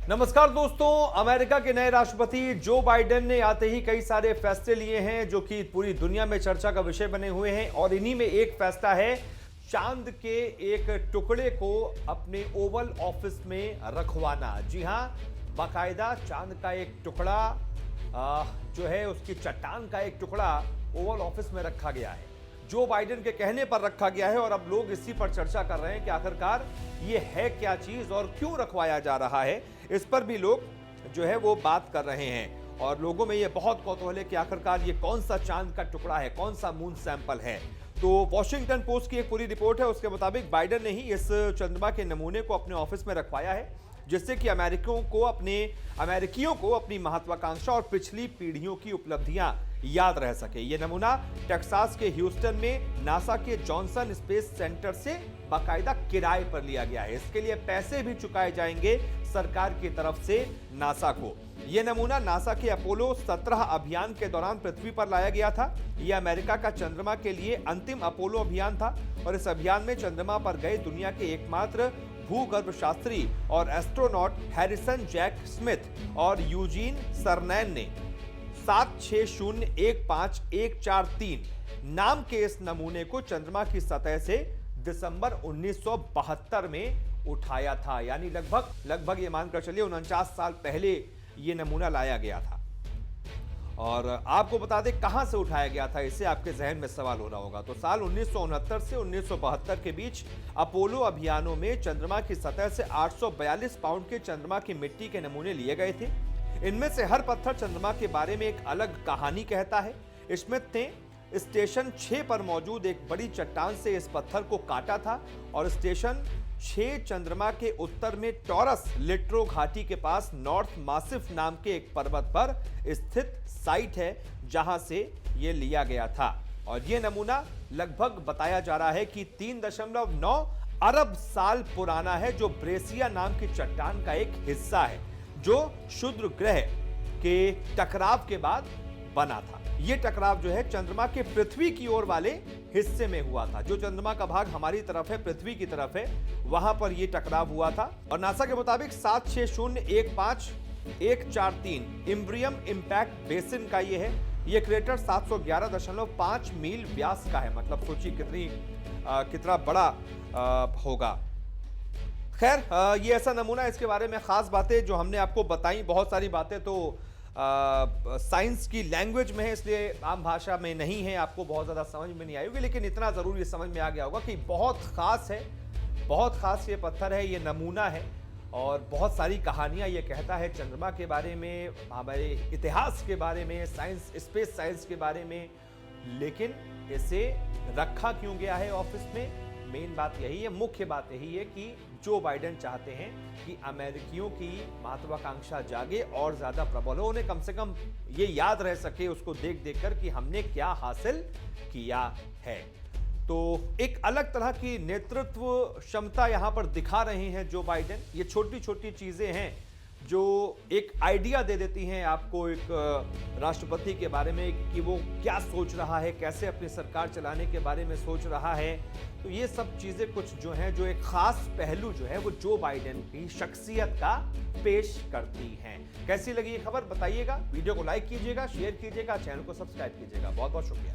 नमस्कार दोस्तों, अमेरिका के नए राष्ट्रपति जो बाइडेन ने आते ही कई सारे फैसले लिए हैं जो कि पूरी दुनिया में चर्चा का विषय बने हुए हैं। और इन्हीं में एक फैसला है चांद के एक टुकड़े को अपने ओवल ऑफिस में रखवाना। जी हां, बाकायदा चांद का एक टुकड़ा जो है उसकी चट्टान का एक टुकड़ा ओवल ऑफिस में रखा गया है। जो बाइडेन के कहने पर रखा गया है और अब लोग इसी पर चर्चा कर रहे हैं कि आखिरकार ये है क्या चीज और क्यों रखवाया जा रहा है। इस पर भी लोग जो है वो बात कर रहे हैं और लोगों में ये बहुत कौतूहल है कि आखिरकार ये कौन सा चांद का टुकड़ा है, कौन सा मून सैंपल है। तो वॉशिंगटन पोस्ट की एक पूरी रिपोर्ट है, उसके मुताबिक बाइडेन ने ही इस चंद्रमा के नमूने को अपने ऑफिस में रखवाया है जिससे कि अमेरिकियों को अपनी महत्वाकांक्षा और पिछली पीढ़ियों की उपलब्धियां याद रह सके। यह नमूना टेक्सास के ह्यूस्टन में नासा के जॉनसन स्पेस सेंटर से बाकायदा किराए पर लिया गया है। इसके लिए पैसे भी चुकाए जाएंगे सरकार की तरफ से नासा को। यह नमूना नासा के अपोलो 17 अभियान के दौरान पृथ्वी पर लाया गया था। यह अमेरिका का चंद्रमा के लिए अंतिम अपोलो अभियान था और इस अभियान में चंद्रमा पर गए दुनिया के एकमात्र भूगर्भ शास्त्री और एस्ट्रोनॉट हैरिसन जैक स्मिथ और यूजीन सरनैन ने 76015143 नाम के इस नमूने को चंद्रमा की सतह से दिसंबर 1972 में उठाया था। यानी लगभग ये मानकर चलिए 49 साल पहले ये नमूना लाया गया था। और आपको बता दें कहां से उठाया गया था, इससे आपके जहन में सवाल हो रहा होगा। तो साल 1969 से 1972 के बीच अपोलो अभियानों में चंद्रमा की सतह से 842 पाउंड के चंद्रमा की मिट्टी के नमूने लिए गए थे। इनमें से हर पत्थर चंद्रमा के बारे में एक अलग कहानी कहता है। स्मिथ ने स्टेशन 6 पर मौजूद एक बड़ी चट्टान से इस पत्थर को काटा था और स्टेशन 6 चंद्रमा के उत्तर में टॉरस लिट्रो घाटी के पास नॉर्थ मासिफ नाम के एक पर्वत पर स्थित साइट है जहां से यह लिया गया था। और यह नमूना लगभग बताया जा रहा है कि 3.9 अरब साल पुराना है, जो ब्रेसिया नाम की चट्टान का एक हिस्सा है जो क्षुद्र ग्रह के टकराव के बाद बना था। यह टकराव जो है चंद्रमा के पृथ्वी की ओर वाले हिस्से में हुआ था। जो चंद्रमा का भाग हमारी तरफ है, पृथ्वी की तरफ है, वहां पर यह टकराव हुआ था। और नासा के मुताबिक 76015143 इम्ब्रियम इंपैक्ट बेसिन का यह है। यह क्रेटर 711.5 मील व्यास का है। मतलब सोचिए कितना बड़ा होगा। खैर, ये ऐसा नमूना, इसके बारे में खास बातें जो हमने आपको बताई, बहुत सारी बातें तो साइंस की लैंग्वेज में है, इसलिए आम भाषा में नहीं है, आपको बहुत ज़्यादा समझ में नहीं आई होगी। लेकिन इतना ज़रूर ये समझ में आ गया होगा कि बहुत ख़ास है, बहुत ख़ास ये पत्थर है, ये नमूना है और बहुत सारी कहानियाँ ये कहता है चंद्रमा के बारे में, हमारे इतिहास के बारे में, साइंस, स्पेस साइंस के बारे में। लेकिन इसे रखा क्यों गया है ऑफिस में, मेन बात यही है, मुख्य बात यही है कि जो बाइडेन चाहते हैं कि अमेरिकियों की महत्वाकांक्षा जागे और ज्यादा प्रबल हो, उन्हें कम से कम ये याद रह सके उसको देख कर कि हमने क्या हासिल किया है। तो एक अलग तरह की नेतृत्व क्षमता यहां पर दिखा रहे हैं जो बाइडेन। ये छोटी छोटी चीजें हैं जो एक आइडिया दे देती हैं आपको एक राष्ट्रपति के बारे में कि वो क्या सोच रहा है, कैसे अपनी सरकार चलाने के बारे में सोच रहा है। तो ये सब चीजें कुछ जो हैं, जो एक खास पहलू जो है वो जो बाइडेन की शख्सियत का पेश करती हैं। कैसी लगी ये खबर बताइएगा, वीडियो को लाइक कीजिएगा, शेयर कीजिएगा, चैनल को सब्सक्राइब कीजिएगा। बहुत बहुत शुक्रिया।